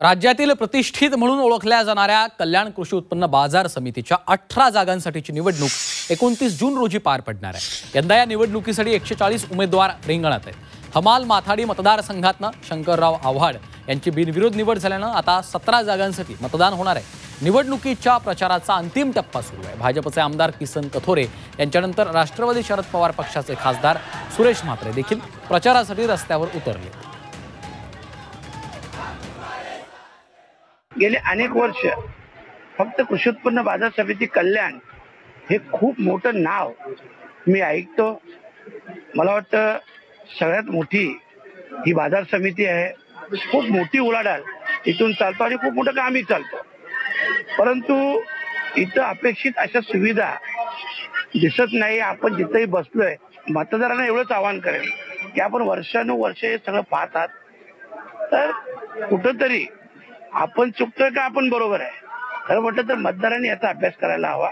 राज्यातील प्रतिष्ठित म्हणून ओळखल्या जाणाऱ्या कल्याण कृषी उत्पन्न बाजार समितीच्या 18 जागांसाठीची निवडणूक 29 जून रोजी पार पडणार आहे। यंदा या निवडणुकीसाठी 140 उमेदवार रिंगणात आहेत। हमाल माथाडी मतदारसंघातनं शंकरराव आव्हाड यांची बिनविरोध निवड झाल्यानं आता 17 जागांसाठी मतदान होणार आहे। निवडणुकीच्या प्रचाराचा अंतिम टप्पा सुरू आहे। भाजपचे आमदार किसन कथोरे यांच्यानंतर राष्ट्रवादी शरद पवार पक्षाचे खासदार सुरेश म्हात्रे देखील प्रचारासाठी रस्त्यावर उतरले। गेले अनेक वर्ष फक्त कृषी उत्पन्न बाजार समिती कल्याण हे खूप मोठं नाव मी ऐकतो। मला वाटतं सगळ्यात मोठी ही बाजार समिती आहे। खूप मोठी उलाढाल इथून चालतो आणि खूप मोठं कामही चालतं, परंतु इथं अपेक्षित अशा सुविधा दिसत नाही। आपण जिथेही बसलोय मतदारांना एवढंच आवाहन करेल की आपण वर्षानुवर्ष हे सगळं पाहतात, तर कुठंतरी आपण चुकतोय का आपण बरोबर आहे। खरं म्हटलं तर मतदारांनी याचा अभ्यास करायला हवा।